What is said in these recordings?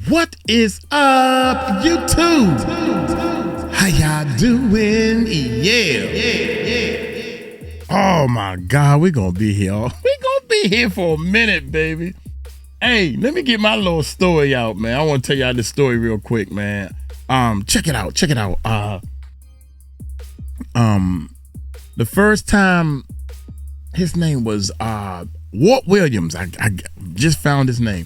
What is up, YouTube? How y'all doing? Yeah. Oh my God, we're gonna be here. We're gonna be here for a minute, baby. Hey, let me get my little story out, man. I want to tell y'all this story real quick, man. Check it out. The first time, his name was Walt Williams. I just found his name.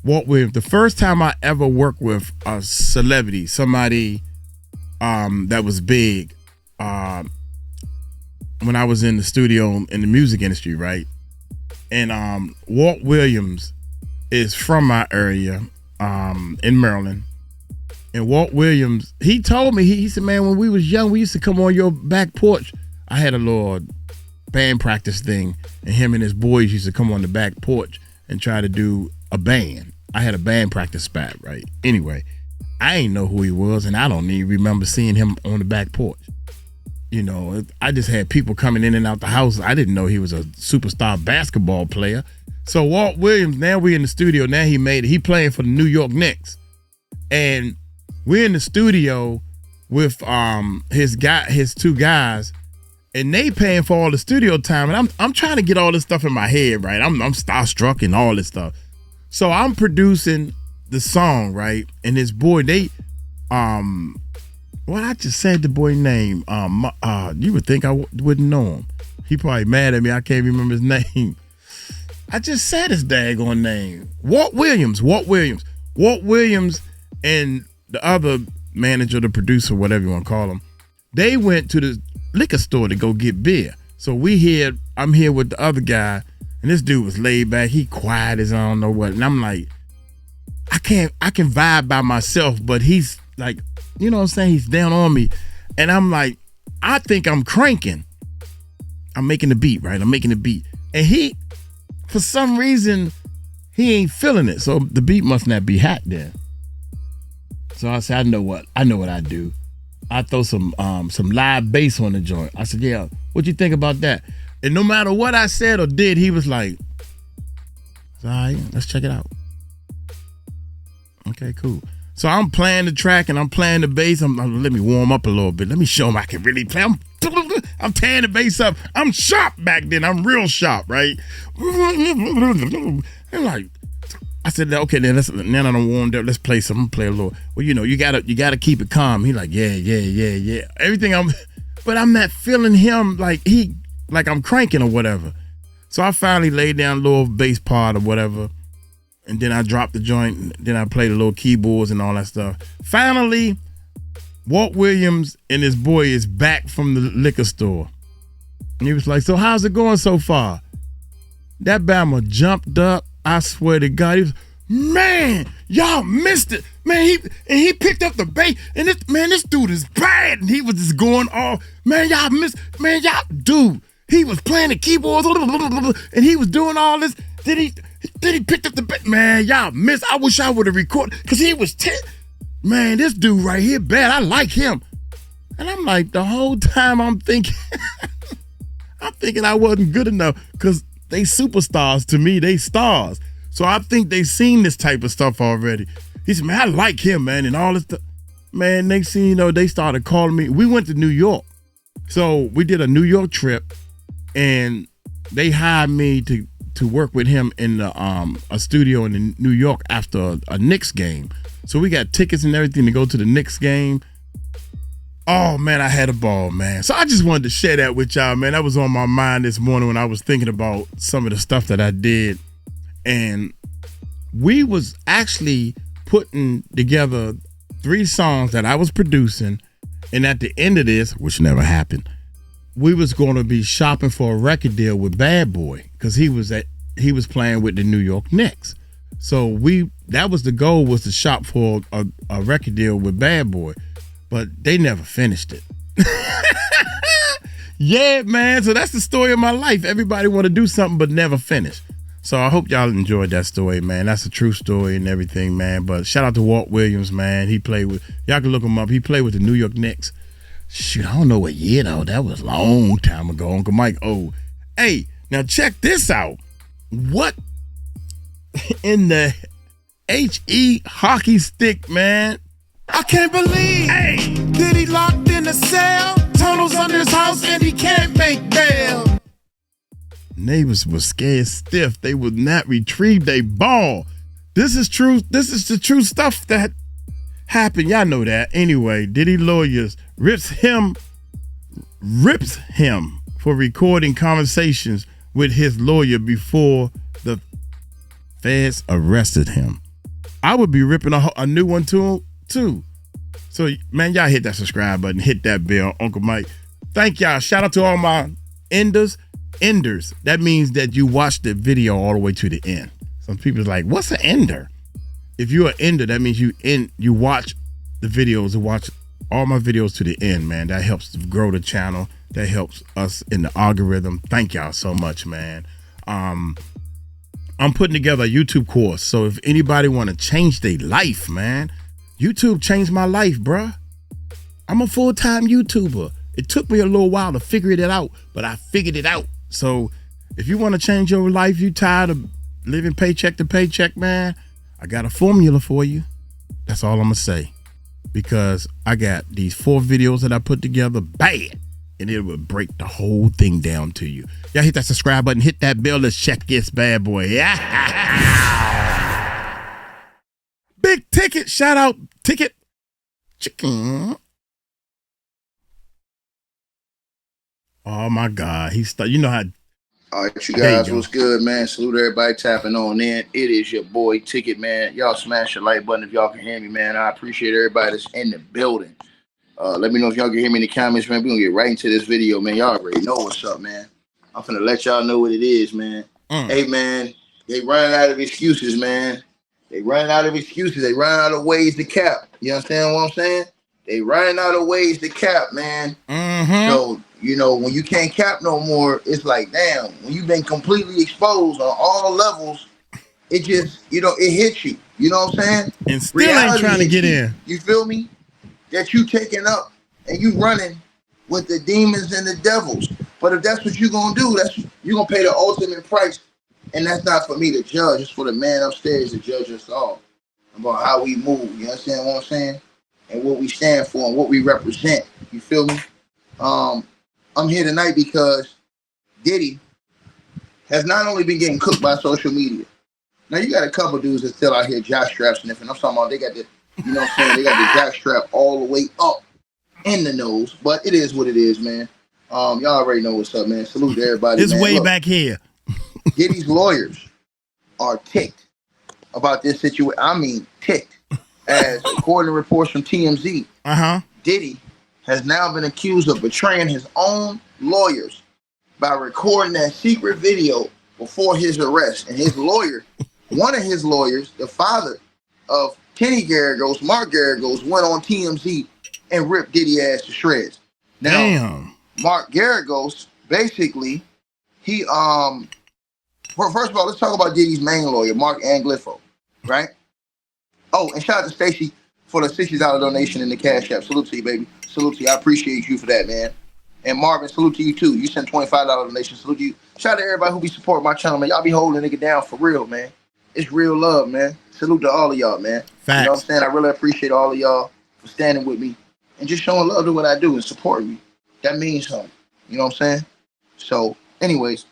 Walt Williams. The first time I ever worked with a celebrity, somebody that was big, when I was in the studio in the music industry, right? And Walt Williams is from my area in Maryland. And Walt Williams, he told me, he said, man, when we was young, we used to come on your back porch. I had a little band practice thing, and him and his boys used to come on the back porch and try to do a band. I had a band practice spot, right? Anyway, I ain't know who he was, and I don't even remember seeing him on the back porch. You know, I just had people coming in and out the house. I didn't know he was a superstar basketball player. So Walt Williams, now we're in the studio. Now he playing for the New York Knicks. And we're in the studio with his two guys, and they paying for all the studio time. And I'm trying to get all this stuff in my head, right? I'm starstruck and all this stuff. So I'm producing the song, right? And this boy, I just said the boy name. You would think I wouldn't know him. He probably mad at me. I can't remember his name. I just said his daggone name. Walt Williams and the other manager, the producer, whatever you want to call him, they went to the liquor store to go get beer. So I'm here with the other guy, and this dude was laid back. He quiet as I don't know what. And I'm like, I can vibe by myself, but he's like, you know what I'm saying? He's down on me. And I'm like, I think I'm cranking. I'm making the beat, right? And he, for some reason, he ain't feeling it. So the beat must not be hot then. So I said, I know what I do. I throw some live bass on the joint. I said, yeah, what you think about that? And no matter what I said or did, he was like, all right, let's check it out. Okay, cool. So I'm playing the track and I'm playing the bass. Let me warm up a little bit. Let me show him I can really play. I'm tearing the bass up. I'm sharp back then. I'm real sharp, right? I'm like, I said, okay, then now that I'm warmed up, let's play something. Play a little. Well, you know, you gotta keep it calm. He like, yeah. Everything but I'm not feeling him like I'm cranking or whatever. So I finally laid down a little bass part or whatever. And then I dropped the joint. And then I played the little keyboards and all that stuff. Finally, Walt Williams and his boy is back from the liquor store. And he was like, so how's it going so far? That Bama jumped up. I swear to God, he was, man, y'all missed it. Man, he picked up the bass. And this dude is bad. And he was just going off. Man, y'all missed. Man, y'all, dude. He was playing the keyboards and he was doing all this. Then he picked up the bass. Man, y'all missed. I wish I would have recorded because he was 10. Man, this dude right here, bad. I like him. And I'm like, the whole time I'm thinking I wasn't good enough because they superstars to me. They stars. So I think they seen this type of stuff already. He said, man, I like him, man, and all this stuff. Man, next thing you know, they started calling me. We went to New York. So we did a New York trip, and they hired me to work with him in a studio in New York after a Knicks game. So we got tickets and everything to go to the Knicks game. Oh, man, I had a ball, man. So I just wanted to share that with y'all, man. That was on my mind this morning when I was thinking about some of the stuff that I did. And we was actually putting together 3 songs that I was producing. And at the end of this, which never happened, we was going to be shopping for a record deal with Bad Boy because he was playing with the New York Knicks. So that was the goal, was to shop for a record deal with Bad Boy. But they never finished it. Yeah, man. So that's the story of my life. Everybody want to do something but never finish. So I hope y'all enjoyed that story, man. That's a true story and everything, man. But shout out to Walt Williams, man. Y'all can look him up. He played with the New York Knicks. Shoot, I don't know what year, though. That was a long time ago. Uncle Mike, oh. Hey, now check this out. What in the H.E. hockey stick, man. I can't believe Diddy locked in a cell, tunnels under his house, and he can't make bail. Neighbors were scared stiff. They would not retrieve their ball. This is true. This is the true stuff that happened. Y'all know that. Anyway, Diddy lawyers rips him for recording conversations with his lawyer before the feds arrested him. I would be ripping a new one too. So, man, y'all hit that subscribe button, hit that bell. Uncle Mike, thank y'all. Shout out to all my enders. That means that you watch the video all the way to the end. Some people's like, what's an ender? If you're an ender, that means you watch the videos and watch all my videos to the end, man. That helps grow the channel. That helps us in the algorithm. Thank y'all so much, man. I'm putting together a YouTube course. So if anybody want to change their life, man, YouTube changed my life, bruh. I'm a full-time YouTuber. It took me a little while to figure it out, but I figured it out. So if you want to change your life, you tired of living paycheck to paycheck, man, I got a formula for you. That's all I'm going to say. Because I got these 4 videos that I put together bad, and it will break the whole thing down to you. Y'all hit that subscribe button, hit that bell. Let's check this bad boy. Big ticket, shout out, ticket, chicken. Oh my God, you know how. All right, you guys, what's good, man? Salute everybody tapping on in. It is your boy Ticket, man. Y'all smash the like button if y'all can hear me, man. I appreciate everybody that's in the building. Let me know if y'all can hear me in the comments, man. We're gonna get right into this video, man. Y'all already know what's up, man. I'm finna let y'all know what it is, man. Hey, man, they running out of excuses, man. They running out of excuses. They running out of ways to cap. You understand what I'm saying? They running out of ways to cap, man. So, you know, when you can't cap no more, it's like, damn, when you've been completely exposed on all levels, it just, you know, it hits you. You know what I'm saying? And still ain't trying to get in. You feel me? That you taking up and you running with the demons and the devils. But if that's what you're going to do, you're going to pay the ultimate price. And that's not for me to judge. It's for the man upstairs to judge us all about how we move. You understand what I'm saying? And what we stand for and what we represent. You feel me? I'm here tonight because Diddy has not only been getting cooked by social media. Now, you got a couple dudes that still out here jockstrap sniffing. I'm talking about they got the, you know what I'm saying? They got the jockstrap all the way up in the nose. But it is what it is, man. Y'all already know what's up, man. Salute to everybody, It's man. way Look, back here. Diddy's lawyers are ticked about this situation. I mean, ticked. As according to reports from TMZ, Diddy has now been accused of betraying his own lawyers by recording that secret video before his arrest. And his lawyer, one of his lawyers, the father of Kenny Geragos, Mark Geragos, went on TMZ and ripped Diddy ass to shreds. Now, Damn. Mark Geragos, basically, he first of all, let's talk about Diddy's main lawyer, Mark Anglifo, right? Oh, and shout out to Stacy for the $60 donation in the Cash App. Salute to you, baby. Salute to you. I appreciate you for that, man. And Marvin, salute to you too. You sent $25 donation. Salute to you. Shout out to everybody who be supporting my channel, man. Y'all be holding a nigga down for real, man. It's real love, man. Salute to all of y'all, man. Facts. You know what I'm saying? I really appreciate all of y'all for standing with me and just showing love to what I do and supporting me. That means something. You know what I'm saying? So, anyways,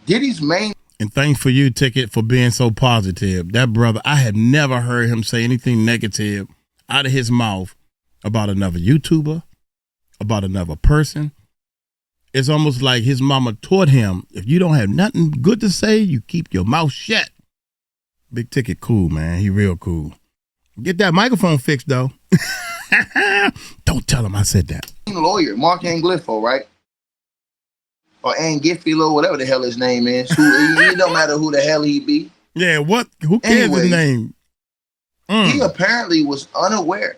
Diddy's main. And thanks for you, Ticket, for being so positive. That brother, I have never heard him say anything negative out of his mouth about another YouTuber, about another person. It's almost like his mama taught him, if you don't have nothing good to say, you keep your mouth shut. Big Ticket cool, man. He real cool. Get that microphone fixed, though. Don't tell him I said that. Lawyer, Mark Anglifo, right? Or Angifilo, whatever the hell his name is. It don't matter who the hell he be. Yeah, what? Who cares his name? He apparently was unaware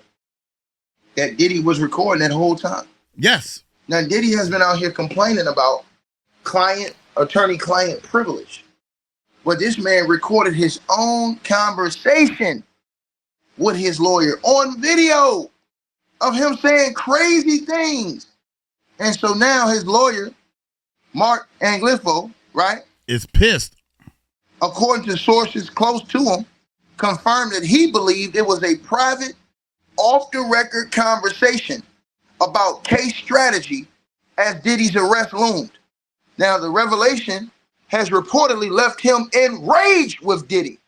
that Diddy was recording that whole time. Yes. Now, Diddy has been out here complaining about attorney-client privilege. But this man recorded his own conversation with his lawyer on video of him saying crazy things. And so now his lawyer, Mark Anglifo, right, is pissed. According to sources close to him, confirmed that he believed it was a private, off-the-record conversation about case strategy as Diddy's arrest loomed. Now, the revelation has reportedly left him enraged with Diddy,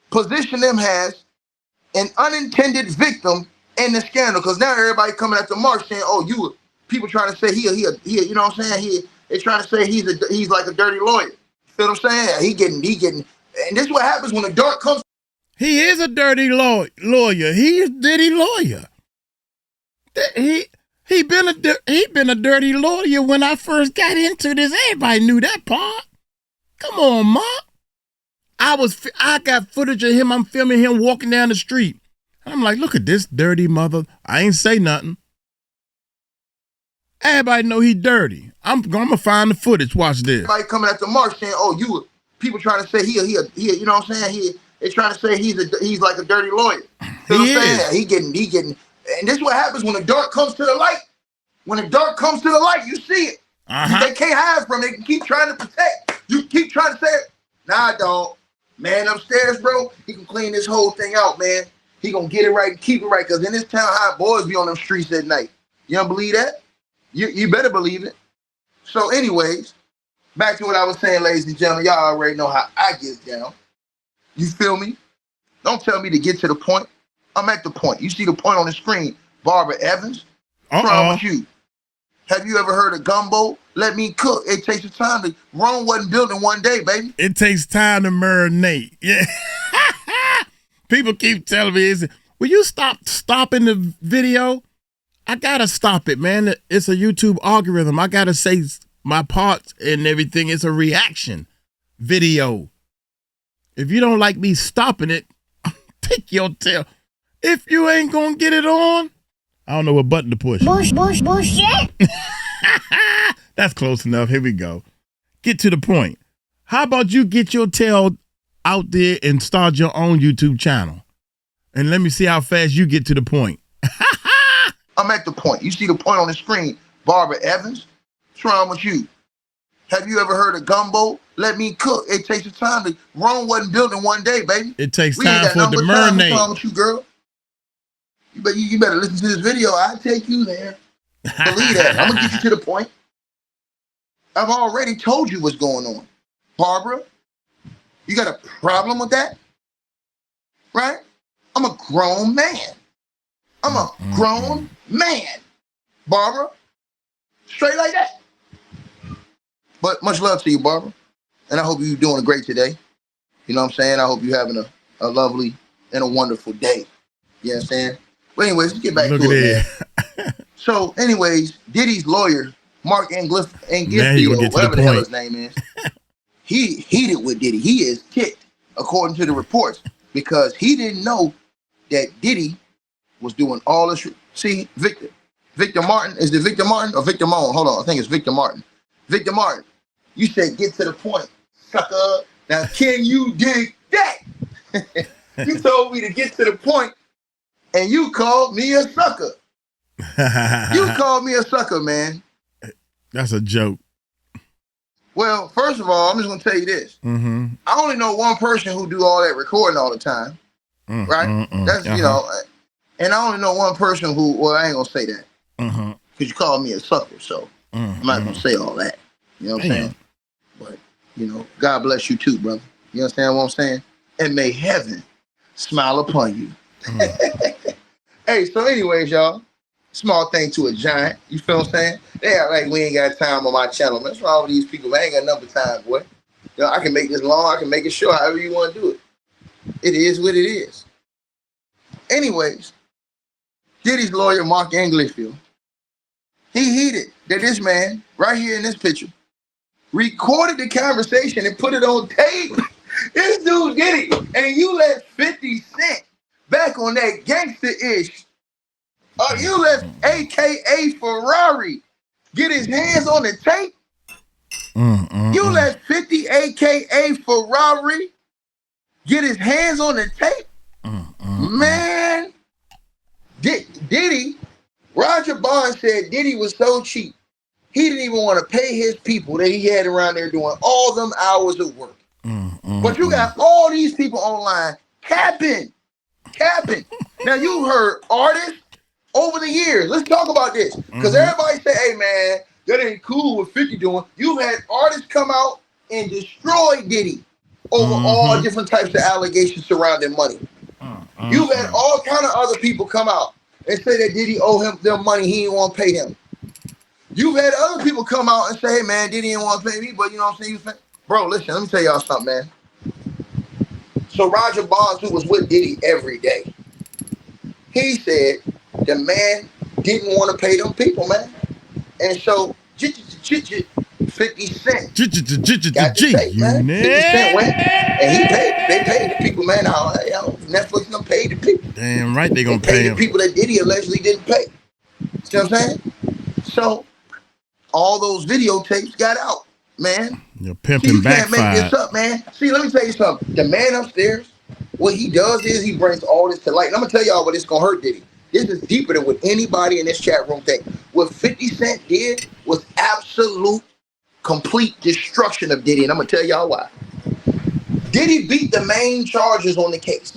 positioned him as an unintended victim in the scandal. Because now everybody coming at the Mark saying, "Oh, people trying to say he, you know what I'm saying? They're trying to say he's like a dirty lawyer." Feel what I'm saying? He getting, and this is what happens when the dark comes. He is a dirty lawyer. He's a Diddy lawyer. He been a dirty lawyer when I first got into this. Everybody knew that part. Come on, Mark. I got footage of him. I'm filming him walking down the street. I'm like, look at this dirty mother. I ain't say nothing. Everybody know he dirty. I'm gonna find the footage. Watch this. Everybody coming at the Mark saying, "Oh, people trying to say he, you know what I'm saying? They're trying to say he's like a dirty lawyer." Feel what I'm saying? He getting, and this is what happens when the dark comes to the light. When the dark comes to the light, you see it. They can't hide from it. They can keep trying to protect. You keep trying to say it. Nah, dog. Man upstairs, bro, he can clean this whole thing out, man. He gonna get it right and keep it right. Because in this town, hot boys be on them streets at night. You don't believe that? You better believe it. So anyways, back to what I was saying, ladies and gentlemen. Y'all already know how I get down. You feel me? Don't tell me to get to the point. I'm at the point. You see the point on the screen. Barbara Evans. What's wrong with you? Have you ever heard of gumbo? Let me cook. It takes time to. Rome wasn't built in one day, baby. It takes time to marinate. Yeah. People keep telling me, will you stopping the video? I gotta stop it, man. It's a YouTube algorithm. I gotta say my parts and everything. It's a reaction video. If you don't like me stopping it, take your tail. If you ain't gonna get it on, I don't know what button to push. Bullshit. That's close enough. Here we go. Get to the point. How about you get your tail out there and start your own YouTube channel? And let me see how fast you get to the point. I'm at the point. You see the point on the screen. Barbara Evans. What's wrong with you? Have you ever heard of gumbo? Let me cook. It takes time to. Rome wasn't built in one day, baby. It takes time for it to marinate. What's wrong with you, girl? You better listen to this video. I'll take you there. Believe that. I'm going to get you to the point. I've already told you what's going on. Barbara, you got a problem with that? Right? I'm a grown man. I'm a grown man. Barbara, straight like that. But much love to you, Barbara. And I hope you're doing great today. You know what I'm saying? I hope you're having a lovely and a wonderful day. You know what I'm saying? But anyways, let's get back to it, man. So, anyways, Diddy's lawyer, Mark Geragos, whatever the hell his name is, he heated with Diddy. He is ticked, according to the reports, because he didn't know that Diddy was doing all this. See, Victor Martin, is it Victor Martin or Victor Moan? Hold on, I think it's Victor Martin. Victor Martin, you said get to the point, sucker. Now, can you dig that? You told me to get to the point, and you called me a sucker. You called me a sucker, man. That's a joke. Well, first of all, I'm just going to tell you this. I only know one person who do all that recording all the time, right? That's, you know, and I only know one person who, well, I ain't going to say that. Because you called me a sucker, so I'm not going to say all that. You know what I'm saying? But, you know, God bless you too, brother. You understand what I'm saying? And may heaven smile upon you. Hey, so anyways, y'all, small thing to a giant. You feel what I'm saying? They act like we ain't got time on my channel. What's wrong with these people? I ain't got enough time, boy. You know, I can make this long. I can make it short, however you want to do it. It is what it is. Anyways, Diddy's lawyer, Mark Geragos, he heated that this man, right here in this picture, recorded the conversation and put it on tape. This dude Diddy, and you let 50 Cent back on that gangster-ish. You let AKA Ferrari get his hands on the tape. You let 50 AKA Ferrari get his hands on the tape. Man, Diddy, Roger Bond said Diddy was so cheap, he didn't even want to pay his people that he had around there doing all them hours of work. But you got all these people online Capping. Now you heard artists over the years. Let's talk about this. Because everybody say, hey man, that ain't cool what 50 doing. You've had artists come out and destroy Diddy over all different types of allegations surrounding money. You've had all kind of other people come out and say that Diddy owe him their money, he didn't want to pay him. You've had other people come out and say, hey man, Diddy didn't want to pay me, but you know what I'm saying? Bro, listen, let me tell y'all something, man. So Roger Bonds, who was with Diddy every day, he said the man didn't want to pay them people, man. And so 50 Cent got the tape, man. 50 Cent went and they paid the people, man. Netflix done paid the people. Damn right they gonna pay the people that Diddy allegedly didn't pay. See what I'm saying? So all those videotapes got out, man. You're pimping backfired. You can't make this up, man. See, let me tell you something. The man upstairs, what he does is he brings all this to light. And I'm gonna tell y'all what it's gonna hurt Diddy. This is deeper than what anybody in this chat room think. What 50 Cent did was absolute, complete destruction of Diddy. And I'm gonna tell y'all why. Diddy beat the main charges on the case.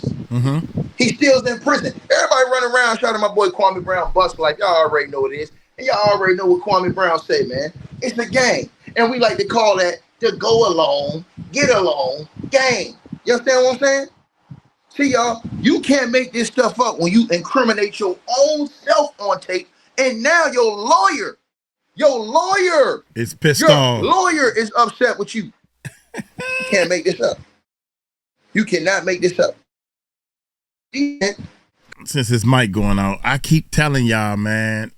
He still's in prison. Everybody running around shouting my boy Kwame Brown bust like y'all already know what it is. And y'all already know what Kwame Brown said, man. It's a game. And we like to call that the go along, get along game. You understand what I'm saying? See, y'all, you can't make this stuff up when you incriminate your own self on tape. And now your lawyer is pissed off. Your lawyer is upset with you. You can't make this up. You cannot make this up. Since his mic going out, I keep telling y'all, man,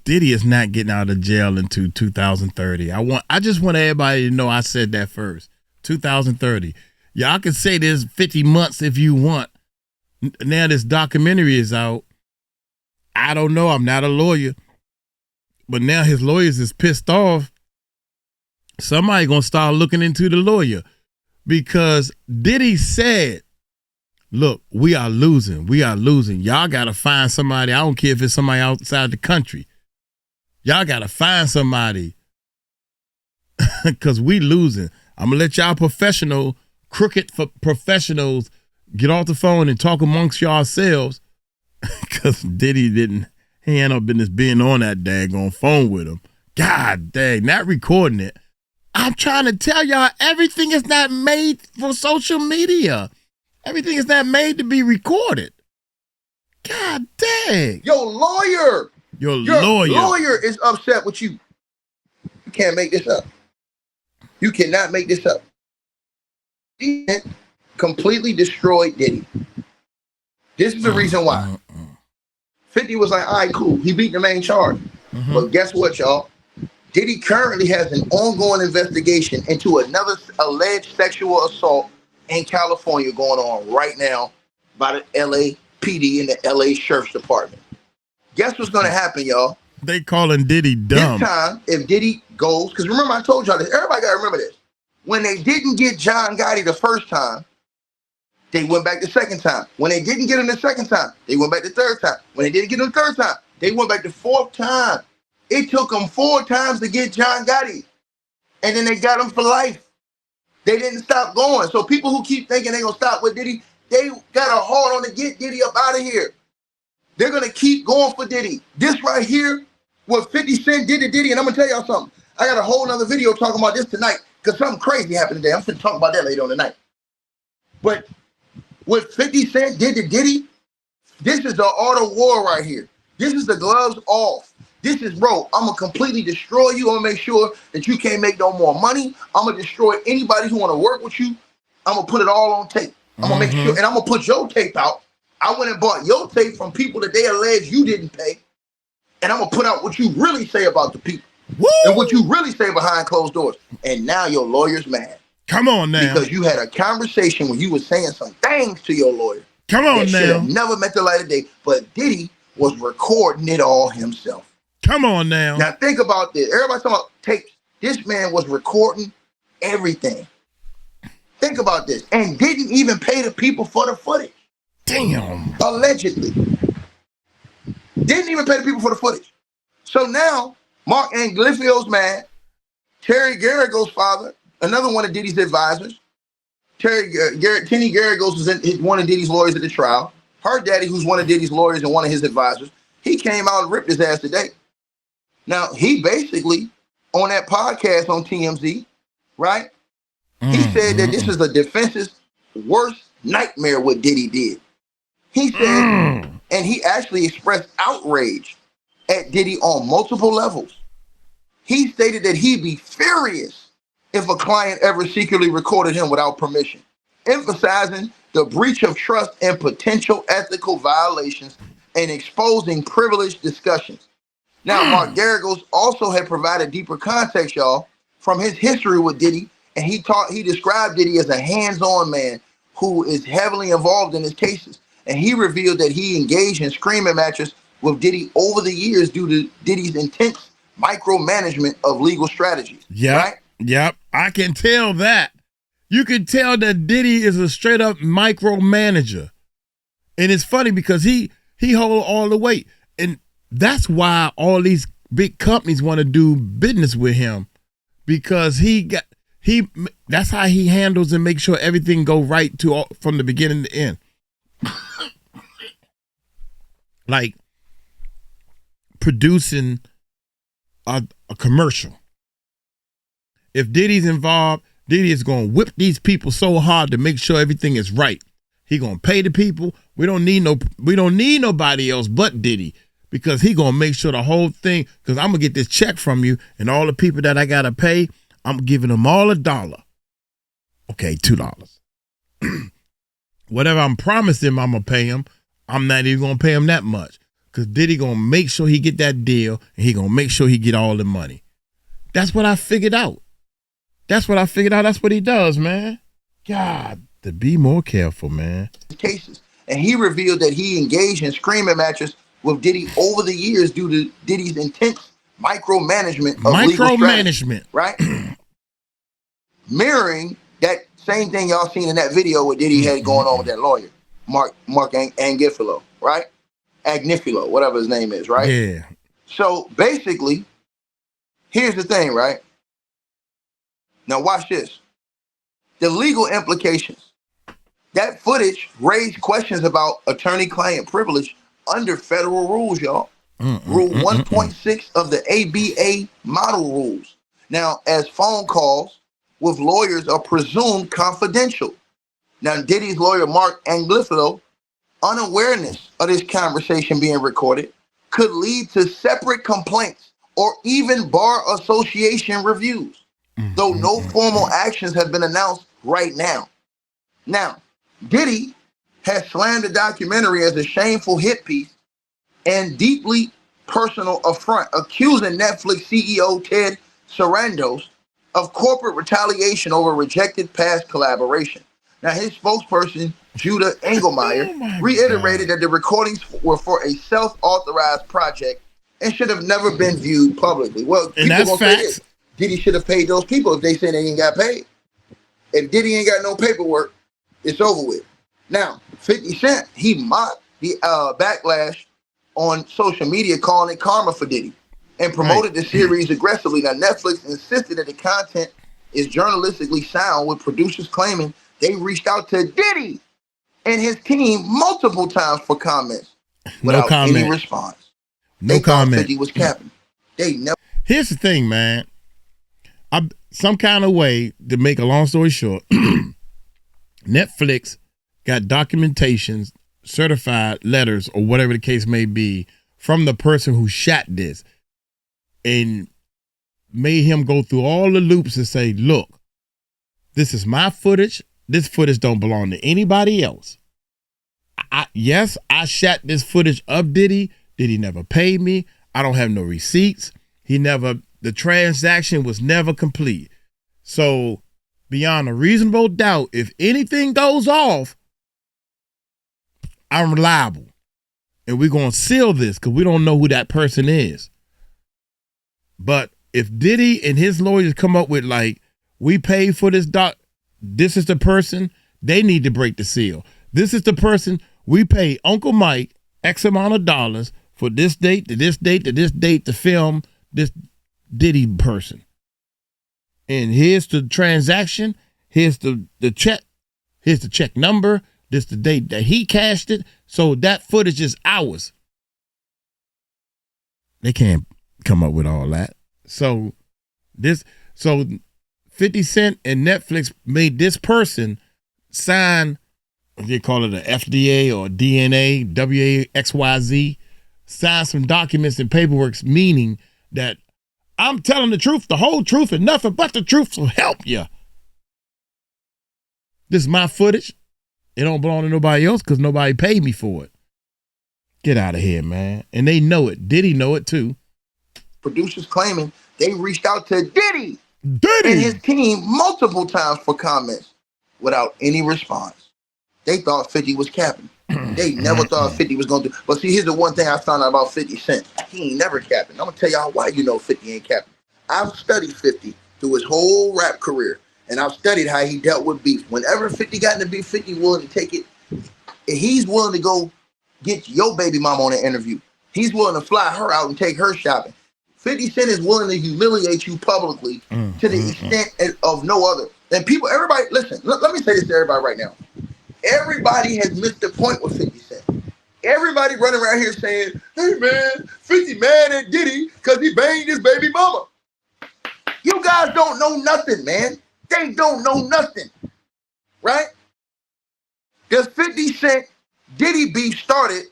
Diddy is not getting out of jail until 2030. I just want everybody to know I said that first. 2030. Y'all can say there's 50 months if you want. Now this documentary is out. I don't know. I'm not a lawyer. But now his lawyers is pissed off. Somebody gonna start looking into the lawyer. Because Diddy said, look, we are losing. Y'all gotta find somebody. I don't care if it's somebody outside the country. Y'all gotta find somebody. Because we losing. I'm gonna let y'all crooked professionals get off the phone and talk amongst yourselves. Because Diddy he ain't no business being on that daggone phone with him. God dang, not recording it. I'm trying to tell y'all, everything is not made for social media. Everything is not made to be recorded. God dang. Your lawyer is upset with you. You can't make this up. You cannot make this up. He completely destroyed Diddy. This is the reason why. 50 was like, all right, cool. He beat the main charge. But guess what, y'all? Diddy currently has an ongoing investigation into another alleged sexual assault in California going on right now by the LAPD and the LA Sheriff's Department. Guess what's going to happen, y'all? They calling Diddy dumb. This time, if Diddy goes, because remember I told y'all this, everybody got to remember this. When they didn't get John Gotti the first time, they went back the second time. When they didn't get him the second time, they went back the third time. When they didn't get him the third time, they went back the fourth time. It took them 4 times to get John Gotti. And then they got him for life. They didn't stop going. So people who keep thinking they're going to stop with Diddy, they got a hard on to get Diddy up out of here. They're going to keep going for Diddy. This right here, what 50 Cent did to Diddy, and I'm going to tell y'all something. I got a whole nother video talking about this tonight because something crazy happened today. I'm going to talk about that later on tonight. But what 50 Cent did to Diddy, this is the art of war right here. This is the gloves off. This is, bro, I'm going to completely destroy you. I'm going to make sure that you can't make no more money. I'm going to destroy anybody who want to work with you. I'm going to put it all on tape. I'm going to make sure, and I'm going to put your tape out. I went and bought your tape from people that they allege you didn't pay. And I'm going to put out what you really say about the people. Woo! And what you really say behind closed doors. And now your lawyer's mad. Come on now. Because you had a conversation when you were saying some things to your lawyer. Come on that now. should have never met the light of day. But Diddy was recording it all himself. Come on now. Now think about this. Everybody's talking about tapes. This man was recording everything. Think about this. And didn't even pay the people for the footage. Damn. Allegedly. Didn't even pay the people for the footage. So now, Mark Anglifio's mad. Terry Geragos' father, another one of Diddy's advisors, Kenny Geragos was one of Diddy's lawyers at the trial. Her daddy, who's one of Diddy's lawyers and one of his advisors, he came out and ripped his ass today. Now, he basically, on that podcast on TMZ, right? He said that this is the defense's worst nightmare what Diddy did. He said, and he actually expressed outrage at Diddy on multiple levels. He stated that he'd be furious if a client ever secretly recorded him without permission, emphasizing the breach of trust and potential ethical violations and exposing privileged discussions. Now, Mark Geragos also had provided deeper context, y'all, from his history with Diddy, and he described Diddy as a hands-on man who is heavily involved in his cases. And he revealed that he engaged in screaming matches with Diddy over the years due to Diddy's intense micromanagement of legal strategies. Yep, right? Yep, I can tell that. You can tell that Diddy is a straight-up micromanager. And it's funny because he hold all the weight. And that's why all these big companies want to do business with him, because that's how he handles and makes sure everything go right from the beginning to end. Like producing a commercial. If Diddy's involved, Diddy is going to whip these people so hard to make sure everything is right. He going to pay the people. We don't need nobody else but Diddy, because he going to make sure the whole thing, because I'm going to get this check from you, and all the people that I got to pay, I'm giving them all $1. Okay, $2. Whatever I'm promising him I'm going to pay him, I'm not even going to pay him that much, because Diddy going to make sure he get that deal, and he going to make sure he get all the money. That's what I figured out. That's what he does, man. God, to be more careful, man. Cases. And he revealed that he engaged in screaming matches with Diddy over the years due to Diddy's intense micromanagement of legal strategy, right? Mirroring that same thing y'all seen in that video what Diddy had going on with that lawyer, Mark Angifilo, right? Agnifilo, whatever his name is, right? Yeah. So basically, here's the thing, right? Now watch this. The legal implications. That footage raised questions about attorney-client privilege under federal rules, y'all. Rule 1.6 of the ABA model rules. Now, as phone calls with lawyers are presumed confidential. Now, Diddy's lawyer, Mark Angifilo, unawareness of this conversation being recorded could lead to separate complaints or even bar association reviews, though no formal actions have been announced right now. Now, Diddy has slammed the documentary as a shameful hit piece and deeply personal affront, accusing Netflix CEO Ted Sarandos of corporate retaliation over rejected past collaboration. Now, his spokesperson, Judah Engelmeyer, reiterated that the recordings were for a self-authorized project and should have never been viewed publicly. Well, and people that's gonna facts. say this. Diddy should have paid those people if they said they ain't got paid. If Diddy ain't got no paperwork, it's over with. Now, 50 Cent, he mocked the Backlash on social media, calling it karma for Diddy, and promoted the series aggressively. Now, Netflix insisted that the content is journalistically sound, with producers claiming they reached out to Diddy and his team multiple times for comments without any response. They thought 50 was capping. They never. Here's the thing, man. Some kind of way, to make a long story short, Netflix got documentations, certified letters, or whatever the case may be, from the person who shot this, and made him go through all the loops and say, look, this is my footage. This footage don't belong to anybody else. Yes, I shot this footage of Diddy. Diddy never paid me. I don't have no receipts. The transaction was never complete. So beyond a reasonable doubt, if anything goes off, I'm reliable. And we're going to seal this because we don't know who that person is. But if Diddy and his lawyers come up with, like, we paid for this this is the person, they need to break the seal. This is the person, we paid Uncle Mike X amount of dollars for this date to this date to this date to film this Diddy person. And here's the transaction. Here's the check. Here's the check number. This the date that he cashed it. So that footage is ours. They can't come up with all that. So 50 Cent and Netflix made this person sign, they call it an FDA or DNA, WAXYZ, sign some documents and paperwork, meaning that I'm telling the truth, the whole truth, and nothing but the truth will help you. This is my footage. It don't belong to nobody else because nobody paid me for it. Get out of here, man. And they know it. Diddy know it too. Producers claiming they reached out to Diddy and Diddy! his team multiple times for comments without any response. They thought 50 was capping. They never thought 50 was going to do. But see, here's the one thing I found out about 50 Cent. He ain't never capping. I'm going to tell y'all why you know 50 ain't capping. I've studied 50 through his whole rap career, and I've studied how he dealt with beef. Whenever 50 got into beef, 50 willing to take it. And he's willing to go get your baby mama on an interview. He's willing to fly her out and take her shopping. 50 Cent is willing to humiliate you publicly to the extent of no other. And people, everybody, listen, let me say this to everybody right now. Everybody has missed the point with 50 Cent. Everybody running around here saying, hey man, 50 mad at Diddy because he banged his baby mama. You guys don't know nothing, man. They don't know nothing, right? The 50 Cent Diddy beef started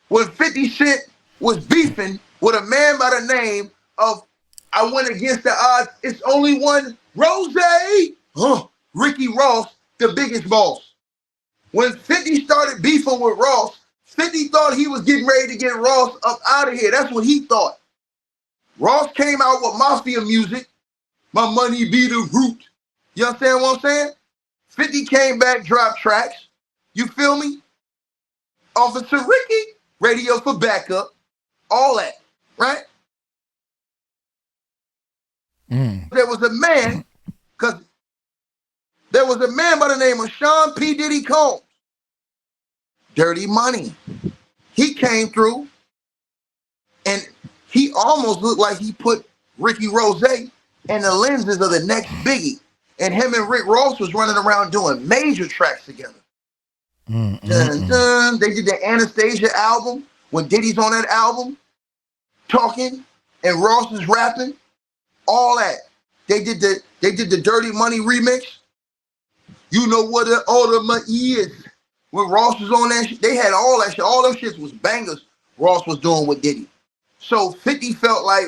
when 50 Cent was beefing with a man by the name of, I went against the odds, it's only one, Rose, Ricky Ross, the biggest boss. When 50 started beefing with Ross, 50 thought he was getting ready to get Ross up out of here. That's what he thought. Ross came out with mafia music, My Money Be the Root. You understand what I'm saying? 50 came back, dropped tracks. You feel me? Officer Ricky, radio for backup, all that, right? There was a man, because there was a man by the name of Sean P. Diddy Combs. Dirty Money. He came through and he almost looked like he put Ricky Rose in the lenses of the next Biggie. And him and Rick Ross was running around doing major tracks together. Dun, dun. They did the Anastasia album when Diddy's on that album talking and Ross is rapping. All that. They did the Dirty Money remix. You know what the ultimate is. When Ross was on that shit, they had all that shit. All them shits was bangers Ross was doing with Diddy. So 50 felt like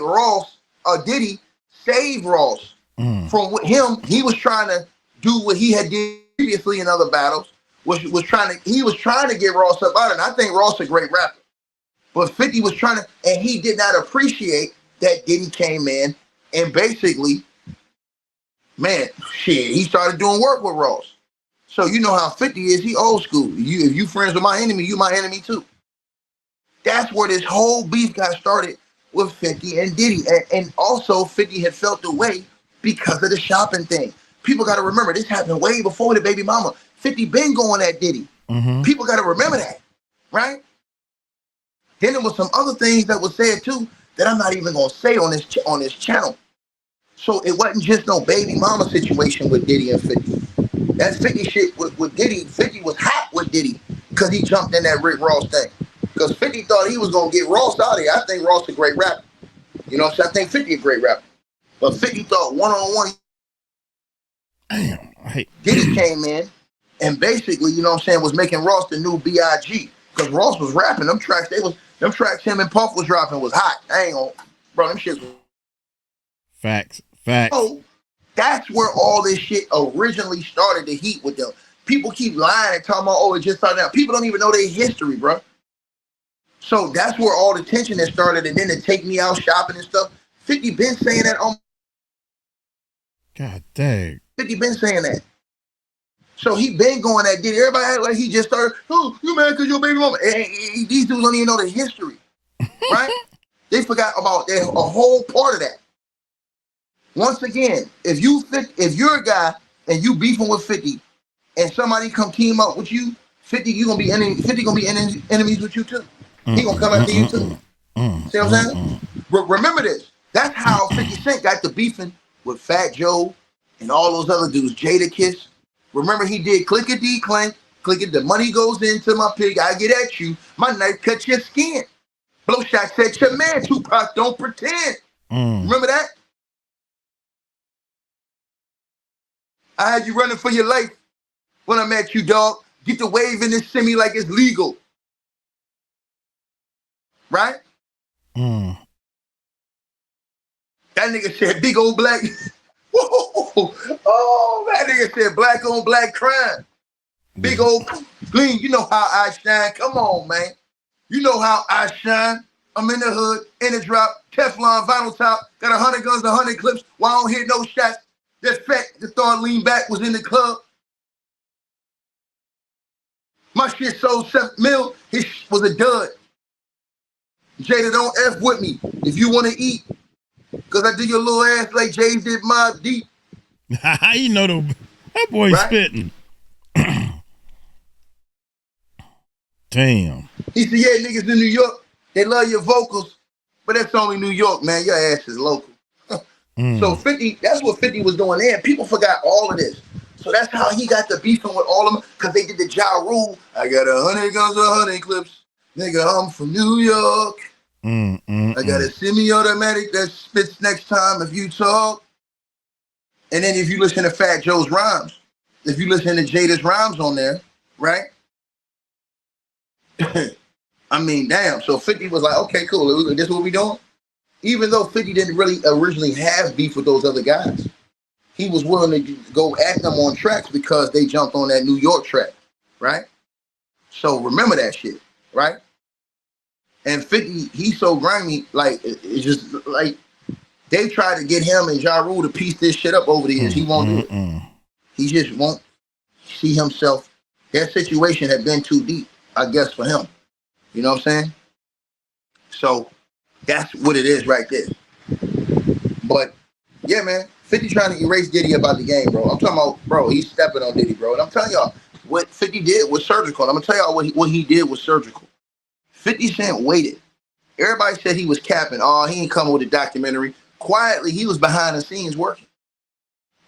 Diddy saved Ross from what him. He was trying to do what he had did previously in other battles. He was trying to get Ross up out of it. And I think Ross a great rapper. But 50 was trying to, and he did not appreciate that Diddy came in and basically, man, shit, he started doing work with Ross. So you know how 50 is, he old school. If you friends with my enemy, you my enemy too. That's where this whole beef got started with 50 and Diddy. And also 50 had felt the way because of the shopping thing. People got to remember, this happened way before the baby mama. 50 been going at Diddy. People got to remember that, right? Then there was some other things that was said too that I'm not even going to say on this channel. So it wasn't just no baby mama situation with Diddy and 50. That 50 shit with Diddy, 50 was hot with Diddy because he jumped in that Rick Ross thing. Because 50 thought he was going to get Ross out of here. I think Ross a great rapper. You know what I'm saying? I think 50 a great rapper. But 50 thought one-on-one. Damn. Diddy came in and basically, you know what I'm saying, was making Ross the new B.I.G. Because Ross was rapping. Them tracks him and Puff was dropping was hot. I ain't gonna, bro, them shits was. Facts. So that's where all this shit originally started to heat with them. People keep lying and talking about, oh, it just started out. People don't even know their history, bro. So that's where all the tension that started, and then to take me out shopping and stuff. 50 been saying that on. God dang. 50 been saying that. So he been going at Diddy. Everybody act like he just started, oh, you mad because your baby mama. These dudes don't even know the history, right? They forgot about a whole part of that. Once again, if you're a guy and you beefing with 50 and somebody come team up with you, 50 gonna be enemies with you too. He gonna come after you too. See what I'm saying? Remember this. That's how 50 Cent got to beefing with Fat Joe and all those other dudes, Jadakiss. Remember, he did clickety clank, clickety. The money goes into my pig. I get at you. My knife cuts your skin. Blow shot said your man. Tupac don't pretend. Remember that? I had you running for your life when I met you, dog. Get the wave in this semi like it's legal. Right? That nigga said big old black. Oh, that nigga said black on black crime. Big old clean. You know how I shine. Come on, man. You know how I shine. I'm in the hood, in the drop, Teflon, vinyl top, got 100 guns, 100 clips. While I don't hit no shots. That fat, the thought lean back was in the club. My shit sold 7 mil. His was a dud. Jada, don't F with me if you want to eat. Because I do your little ass like Jay did Mob Deep. You know that boy right? Spitting. Damn. He said, yeah, niggas in New York, they love your vocals, but that's only New York, man. Your ass is local. So 50, that's what 50 was doing there. People forgot all of this. So that's how he got the beefing with all of them, because they did the Ja Rule. I got 100 guns, 100 clips. Nigga, I'm from New York. I got a semi-automatic that spits next time if you talk. And then if you listen to Fat Joe's rhymes, if you listen to Jada's rhymes on there, right? I mean, damn. So 50 was like, okay, cool. This is what we doing? Even though 50 didn't really originally have beef with those other guys, he was willing to go at them on tracks because they jumped on that New York track, right? So remember that shit, right? And 50, he's so grimy, like, it's just like, they tried to get him and Ja Rule to piece this shit up over the years. He won't do it. He just won't see himself. Their situation had been too deep, I guess, for him. You know what I'm saying? So that's what it is right there. But yeah, man, 50 trying to erase Diddy about the game, bro. I'm talking about, bro, he's stepping on Diddy, bro. And I'm telling y'all, what 50 did was surgical. And I'm gonna tell y'all what he did was surgical. 50 Cent waited. Everybody said he was capping. Oh, he ain't coming with a documentary. Quietly, he was behind the scenes working.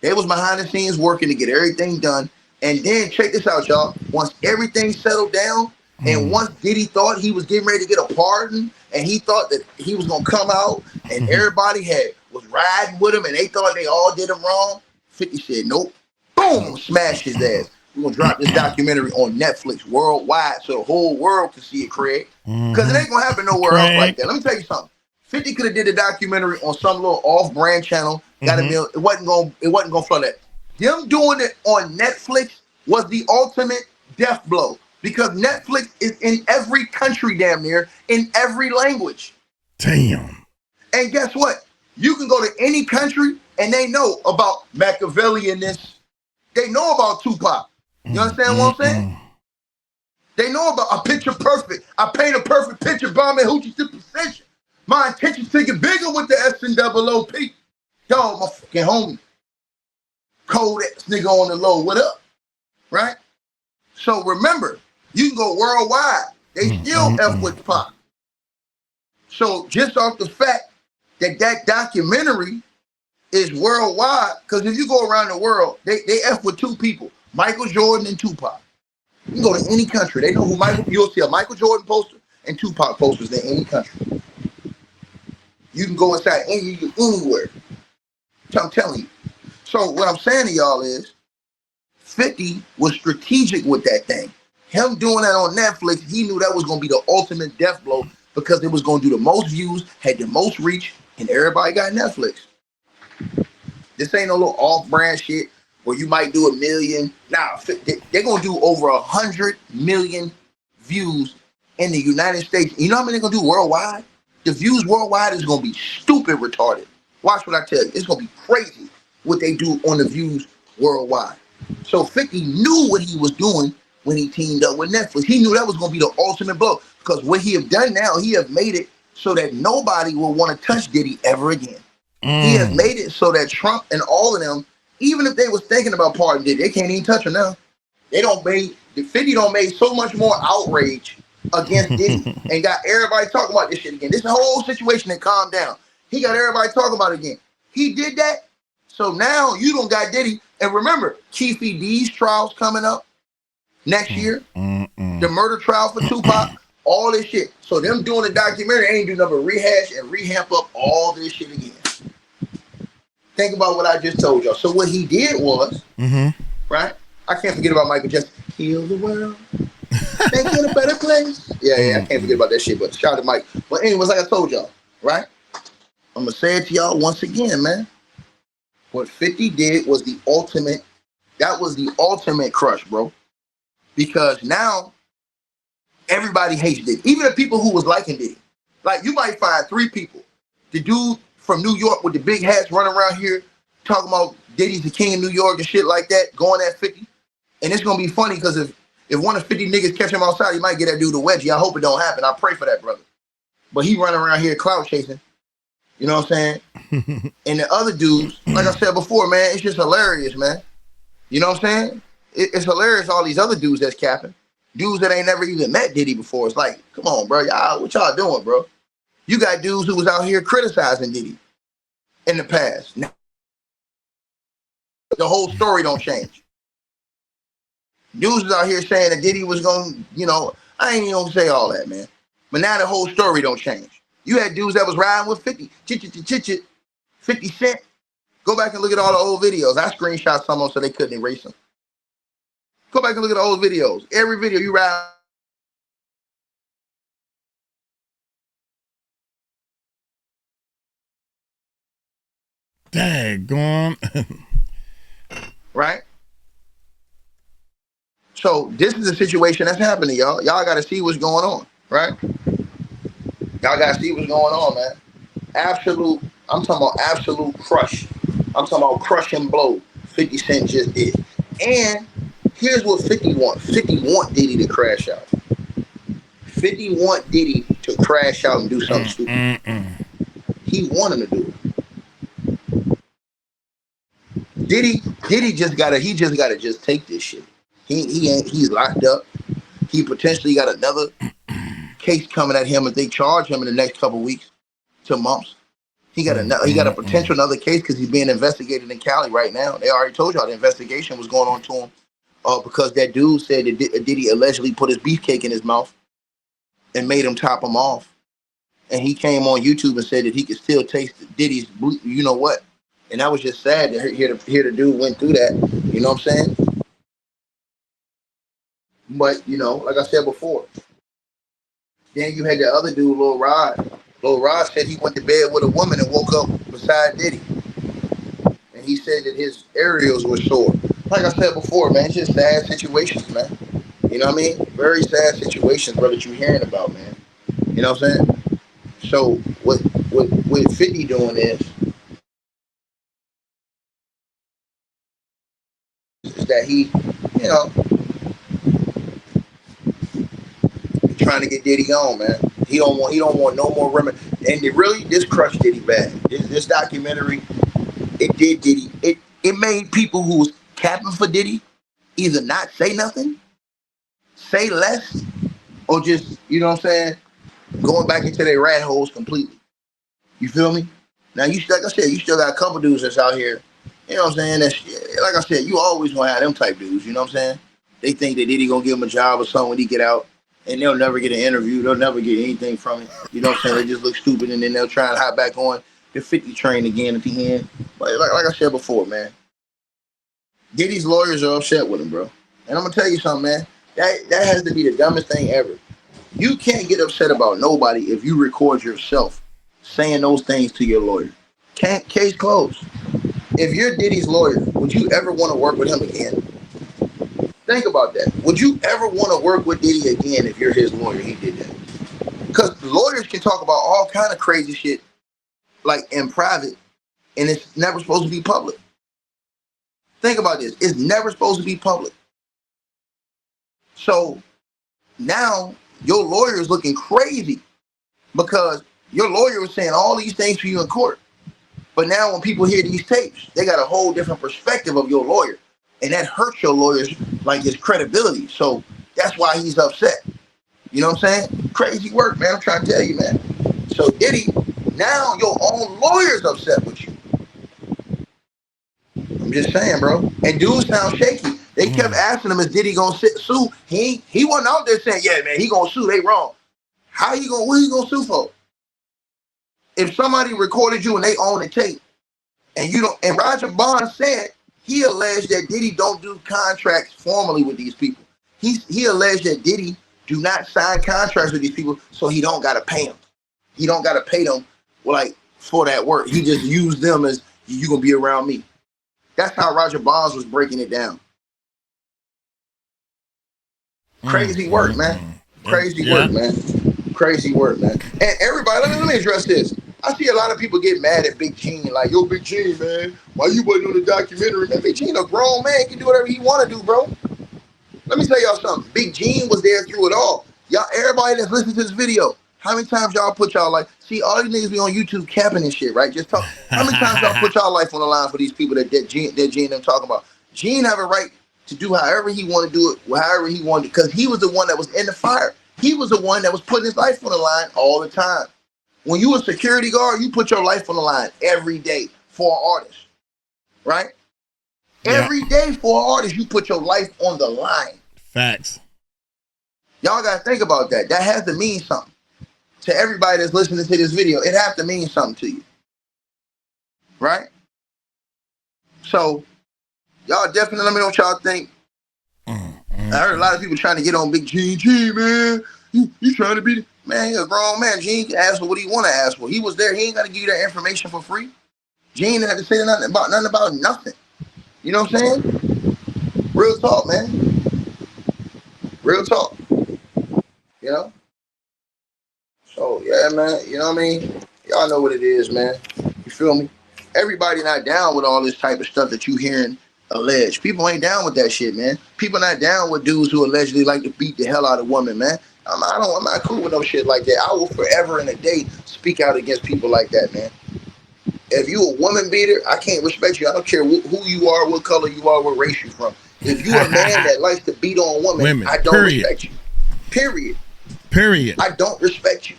They was behind the scenes working to get everything done. And then check this out, y'all. Once everything settled down, and once Diddy thought he was getting ready to get a pardon, and he thought that he was gonna come out, and everybody was riding with him, and they thought they all did him wrong, 50 said, nope. Boom, smashed his ass. We're gonna drop this documentary on Netflix worldwide so the whole world can see it, Craig. Because it ain't gonna happen nowhere else like that. Let me tell you something. 50 could have did a documentary on some little off-brand channel. Got a meal. It wasn't gonna flood that. Them doing it on Netflix was the ultimate death blow, because Netflix is in every country, damn near, in every language. Damn. And guess what? You can go to any country and they know about Machiavellianness. They know about Tupac. You understand what I'm saying? They know about a picture perfect. I paint a perfect picture, bomb and hoochie to precision. My intentions to get bigger with the S and double OP. Yo, my fucking homie. Cold ass nigga on the low. What up? Right? So remember, you can go worldwide. They still F with Pac. So just off the fact that that documentary is worldwide, because if you go around the world, they F with two people, Michael Jordan and Tupac. You can go to any country. They know who you'll see a Michael Jordan poster and Tupac posters in any country. You can go inside anywhere. I'm telling you. So what I'm saying to y'all is 50 was strategic with that thing. Him doing that on Netflix, he knew that was going to be the ultimate death blow, because it was going to do the most views, had the most reach, and everybody got Netflix. This ain't no little off-brand shit where you might do 1 million. Nah, they're going to do over 100 million views in the United States. You know how many they're going to do worldwide? The views worldwide is going to be stupid retarded. Watch what I tell you. It's going to be crazy what they do on the views worldwide. So 50 knew what he was doing when he teamed up with Netflix. He knew that was going to be the ultimate blow, because what he have done now, he have made it so that nobody will want to touch Diddy ever again. He has made it so that Trump and all of them, even if they was thinking about pardon Diddy, they can't even touch him now. They don't make, the 50 don't make so much more outrage against Diddy and got everybody talking about this shit again. This whole situation that calmed down. He got everybody talking about it again. He did that. So now you don't got Diddy And remember, Keefe D's trial's coming up next year. The murder trial for Tupac. All this shit. So them doing the documentary ain't do nothing but rehash and rehab up all this shit again. Think about what I just told y'all. So what he did was, right? I can't forget about Michael Jackson. Heal the world. Make it a better place. Yeah, I can't forget about that shit. But shout out to Mike. But anyways, like I told y'all, right? I'm gonna say it to y'all once again, man. What 50 did was the ultimate. That was the ultimate crush, bro. Because now everybody hates Diddy. Even the people who was liking Diddy. Like, you might find 3 people. The dude from New York with the big hats running around here talking about Diddy's the king of New York and shit like that, going at 50. And it's going to be funny because if one of 50 niggas catch him outside, he might get that dude a wedgie. I hope it don't happen. I pray for that brother. But he running around here clout chasing. You know what I'm saying? And the other dudes, like I said before, man, it's just hilarious, man. You know what I'm saying? It's hilarious, all these other dudes that's capping. Dudes that ain't never even met Diddy before. It's like, come on, bro. Y'all, what y'all doing, bro? You got dudes who was out here criticizing Diddy in the past. Now, the whole story don't change. Dudes was out here saying that Diddy was going to, I ain't even going to say all that, man. But now the whole story don't change. You had dudes that was riding with 50, 50 Cent. Go back and look at all the old videos. I screenshot some of them so they couldn't erase them. Go back and look at the old videos. Every video you ride. Daggone. Right? So this is a situation that's happening, y'all. Y'all got to see what's going on, right? Y'all got to see what's going on, man. Absolute, I'm talking about absolute crush. I'm talking about crush and blow 50 Cent just did. And here's what 50 want. 50 want Diddy to crash out. 50 want Diddy to crash out and do something stupid. He want him to do it. Diddy just gotta just take this shit. He's locked up. He potentially got another case coming at him if they charge him in the next couple weeks to months. He got a potential another case because he's being investigated in Cali right now. They already told y'all the investigation was going on to him because that dude said that Diddy allegedly put his beefcake in his mouth and made him top him off. And he came on YouTube and said that he could still taste Diddy's, you know what? And that was just sad to hear the dude went through that. You know what I'm saying? But, like I said before, then you had the other dude, Lil Rod. Lil Rod said he went to bed with a woman and woke up beside Diddy. And he said that his areolas were sore. Like I said before, man, it's just sad situations, man. You know what I mean? Very sad situations, bro, that you're hearing about, man. You know what I'm saying? So what 50 doing is that he, trying to get Diddy on, man. He don't want no more remedy. And this crushed Diddy bad. This documentary, it did Diddy. It made people who was capping for Diddy either not say nothing, say less, or just, you going back into their rat holes completely. You feel me? Now, like I said, you still got a couple dudes that's out here, you know what I'm saying? That's, like I said, you always gonna have them type dudes, you know what I'm saying? They think that Diddy gonna give him a job or something when he get out, and they'll never get an interview, they'll never get anything from it. You know what I'm saying? They just look stupid, and then they'll try and hop back on the 50 train again at the end. But like I said before, man, Diddy's lawyers are upset with him, bro. And I'm gonna tell you something, man. That has to be the dumbest thing ever. You can't get upset about nobody if you record yourself saying those things to your lawyer. Case closed. If you're Diddy's lawyer, would you ever want to work with him again? Think about that. Would you ever want to work with Diddy again if you're his lawyer? He did that. Because lawyers can talk about all kind of crazy shit, like in private, and it's never supposed to be public. Think about this. It's never supposed to be public. So now your lawyer is looking crazy because your lawyer was saying all these things to you in court. But now when people hear these tapes, they got a whole different perspective of your lawyer. And that hurts your lawyer's, like, his credibility. So that's why he's upset. You know what I'm saying? Crazy work, man. I'm trying to tell you, man. So Diddy, now your own lawyer's upset with you. I'm just saying, bro. And dudes sound shaky. They kept asking him, is Diddy gonna sue? He wasn't out there saying, yeah, man, he gonna sue. They wrong. What he gonna sue for? If somebody recorded you and they own the tape, and you don't, and Roger Bond said he alleged that Diddy don't do contracts formally with these people. He alleged that Diddy do not sign contracts with these people, so he don't gotta pay them. He don't gotta pay them like for that work. He just used them as you gonna be around me. That's how Roger Bonds was breaking it down. Crazy work, man. Crazy work, man. Crazy work, man. And everybody, let me address this. I see a lot of people get mad at Big Gene, like, yo, Big Gene, man, why you wasn't on the documentary? Man, Big Gene a grown man, he can do whatever he want to do, bro. Let me tell y'all something. Big Gene was there through it all. Y'all, everybody that's listening to this video, how many times y'all put y'all life? See, all these niggas be on YouTube capping and shit, right? Just talk. How many times y'all put y'all life on the line for these people that Gene them talking about? Gene have a right to do however he want to do it, however he wanted, because he was the one that was in the fire. He was the one that was putting his life on the line all the time. When you a security guard, you put your life on the line every day for an artist, right? Yeah. Every day for an artist, you put your life on the line. Facts. Y'all got to think about that. That has to mean something to everybody that's listening to this video. It has to mean something to you, right? So, y'all definitely let me know what y'all think. I heard a lot of people trying to get on Big Gene, man. You trying to be... Man, he a grown man. Gene can ask for what he want to ask for. He was there. He ain't got to give you that information for free. Gene didn't have to say nothing about nothing. You know what I'm saying? Real talk, man. Real talk. You know? So, yeah, man. You know what I mean? Y'all know what it is, man. You feel me? Everybody not down with all this type of stuff that you hearing alleged. People ain't down with that shit, man. People not down with dudes who allegedly like to beat the hell out of women, man. I'm not cool with no shit like that. I will forever and a day speak out against people like that, man. If you a woman beater, I can't respect you. I don't care who you are, what color you are, what race you from. If you a man that likes to beat on women, I don't respect you. Period. I don't respect you.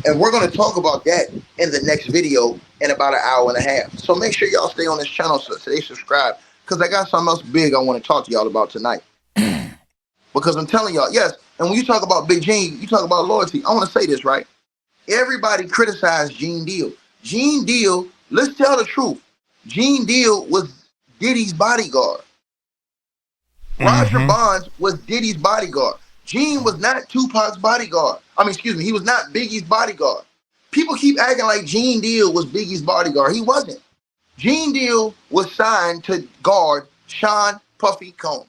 And we're going to talk about that in the next video in about an hour and a half. So make sure y'all stay on this channel so they subscribe, because I got something else big I want to talk to y'all about tonight. Because I'm telling y'all, yes, and when you talk about Big Gene, you talk about loyalty. I want to say this, right? Everybody criticized Gene Deal. Gene Deal, let's tell the truth. Gene Deal was Diddy's bodyguard. Roger Bonds was Diddy's bodyguard. Gene was not Tupac's bodyguard. He was not Biggie's bodyguard. People keep acting like Gene Deal was Biggie's bodyguard. He wasn't. Gene Deal was signed to guard Sean Puffy Combs,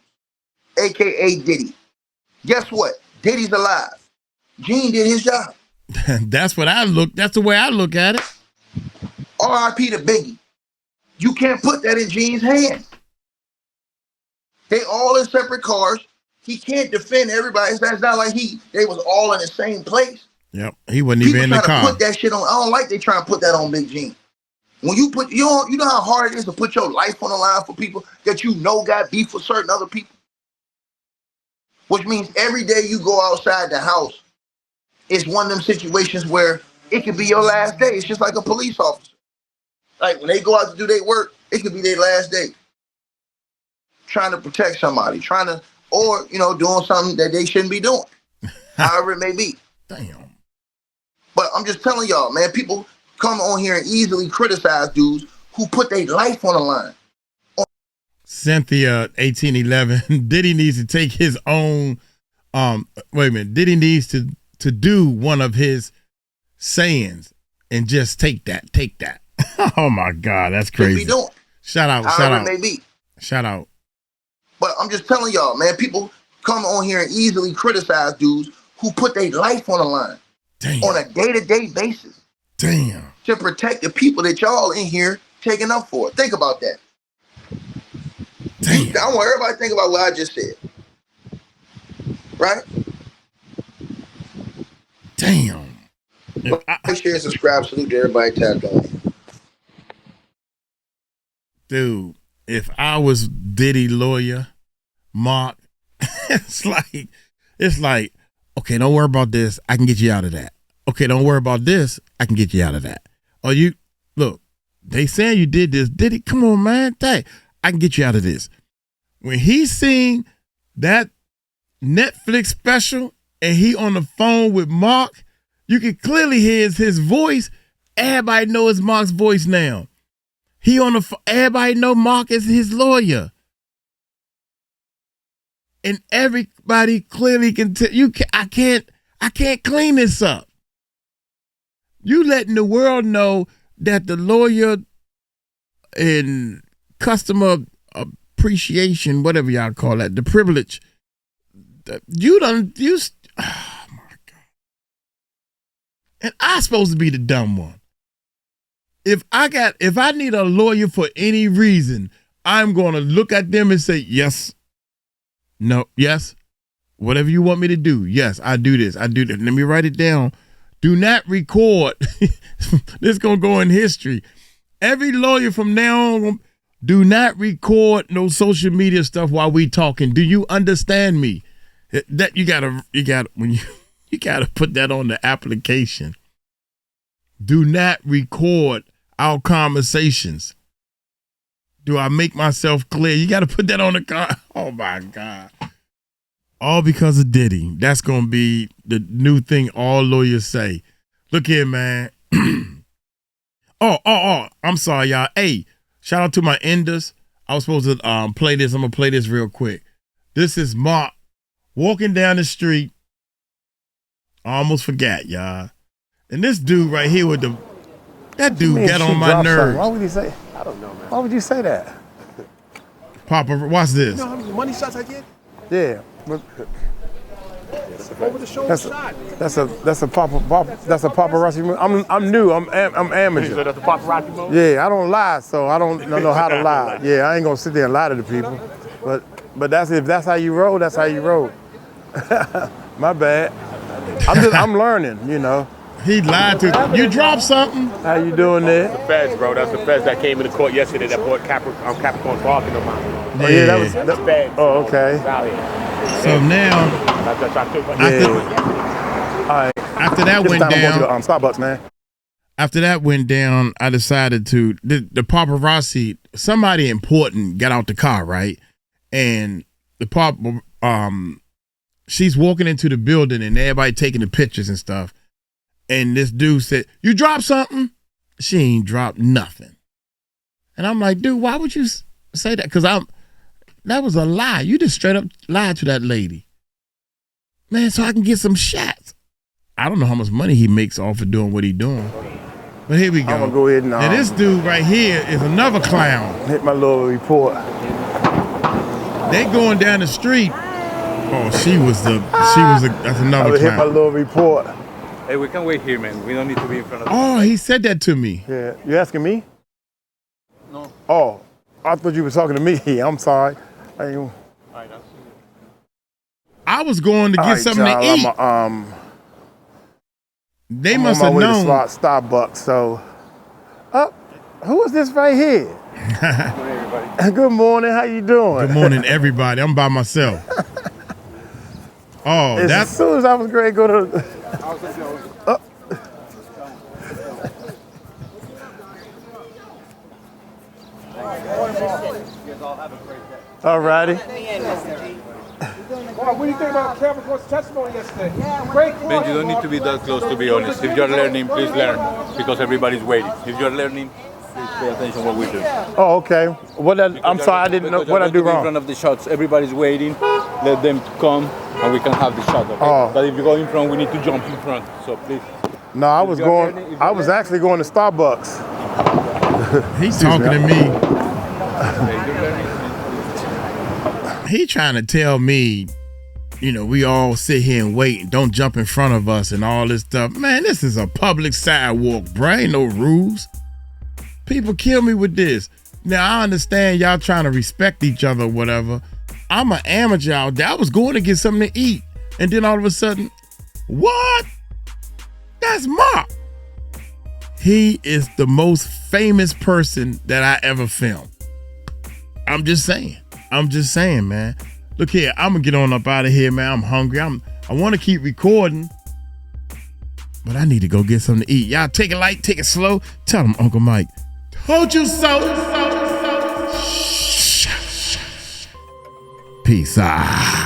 a.k.a. Diddy. Guess what? Diddy's alive. Gene did his job. That's the way I look at it. R.I.P. to Biggie. You can't put that in Gene's hands. They all in separate cars. He can't defend everybody. It's not like they was all in the same place. Yep. He wasn't even in the car. People trying to put that shit on. I don't like they trying to put that on Big Gene. When you know how hard it is to put your life on the line for people that you know got beef with certain other people? Which means every day you go outside the house, it's one of them situations where it could be your last day. It's just like a police officer. Like when they go out to do their work, it could be their last day. Trying to protect somebody, or doing something that they shouldn't be doing. However it may be. Damn. But I'm just telling y'all, man, people come on here and easily criticize dudes who put their life on the line. Cynthia 1811. Diddy needs to take his own Diddy needs to do one of his sayings and just take that. Oh my God, that's crazy. Shout out. However it may be. Shout out. But I'm just telling y'all, man, people come on here and easily criticize dudes who put their life on the line. Damn. On a day-to-day basis. Damn. To protect the people that y'all in here taking up for. Think about that. Damn. I want everybody to think about what I just said. Right? Damn. Like, share, subscribe, salute to everybody tapped on. Dude, if I was Diddy lawyer, Mark, it's like, okay, don't worry about this. I can get you out of that. Okay, don't worry about this. I can get you out of that. Or they saying you did this. Diddy, come on, man. Dang, I can get you out of this. When he seen that Netflix special and he on the phone with Mark, you can clearly hear his voice. Everybody knows Mark's voice now. He on the phone. Everybody know Mark is his lawyer. And everybody clearly can tell you. I can't clean this up. You letting the world know that the lawyer and customer appreciation, whatever y'all call that, the privilege, oh my God. And I'm supposed to be the dumb one. If I need a lawyer for any reason, I'm going to look at them and say, yes, no, yes, whatever you want me to do. Yes, I do this. I do that. Let me write it down. Do not record. This is going to go in history. Every lawyer from now on, do not record no social media stuff while we talking. Do you understand me? That you gotta put that on the application. Do not record our conversations. Do I make myself clear? You got to put that on the car. Oh my God. All because of Diddy. That's going to be the new thing all lawyers say. Look here, man. Oh, I'm sorry, y'all. Hey, shout out to my enders. I was supposed to play this. I'm going to play this real quick. This is Mark walking down the street. I almost forgot, y'all. And this dude right here with that dude got on my nerves. Why would you say? I don't know, man. Why would you say that? Papa, watch this. You know how many money shots I get? Yeah. Over the shoulder shot. That's a paparazzi move. I'm new. I'm amateur. So that's a paparazzi move? Yeah, I don't lie, so I don't know how to lie. Yeah, I ain't gonna sit there and lie to the people. But if that's how you roll, that's how you roll. My bad. I'm learning, you know. He lied to you. Dropped something. How you doing there? The feds, bro. That's the feds that came into court yesterday that brought Capricorn parking on mine. Oh, yeah, that was That's feds. Oh, okay. So now, after that went down, Starbucks, man. After that went down, I decided to the paparazzi. Somebody important got out the car, right? And the she's walking into the building and everybody taking the pictures and stuff. And this dude said, "You dropped something?" She ain't dropped nothing. And I'm like, dude, why would you say that? Because that was a lie. You just straight up lied to that lady. Man, so I can get some shots. I don't know how much money he makes off of doing what he doing. But here we go. I'm going to go ahead and... Now this dude right here is another clown. Hit my little report. They going down the street. Oh, that's another clown. Hit my little report. Hey, we can wait here, man. We don't need to be in front of the... Oh, he said that to me. Yeah. You asking me? No. Oh, I thought you were talking to me. I'm sorry. I was going to get something to eat. They must have known. Starbucks. So, who is this right here? Good morning, everybody. Good morning. How you doing? Good morning, everybody. I'm by myself. Oh, as soon as I was ready to go to. All righty. What do you think about Capricorn's testimony yesterday? Great. Ben, you don't need to be that close, to be honest. If you're learning, please learn, because everybody's waiting. If you're learning, please pay attention to what we do. Oh, okay. I'm sorry, I didn't know what I do wrong. In front of the shots, everybody's waiting. Let them come, and we can have the shot. Okay? Oh. But if you go in front, we need to jump in front. So please. No, I was actually going to Starbucks. He's talking to me. He trying to tell me, we all sit here and wait and don't jump in front of us and all this stuff. Man, this is a public sidewalk, bro. Ain't no rules. People kill me with this. Now, I understand y'all trying to respect each other or whatever. I'm an amateur out there. I was going to get something to eat. And then all of a sudden, what? That's Mark. He is the most famous person that I ever filmed. I'm just saying, man. Look here, I'm gonna get on up out of here, man. I'm hungry. I want to keep recording, but I need to go get something to eat. Y'all take it light, take it slow. Tell him, Uncle Mike. Hold you so. Peace out.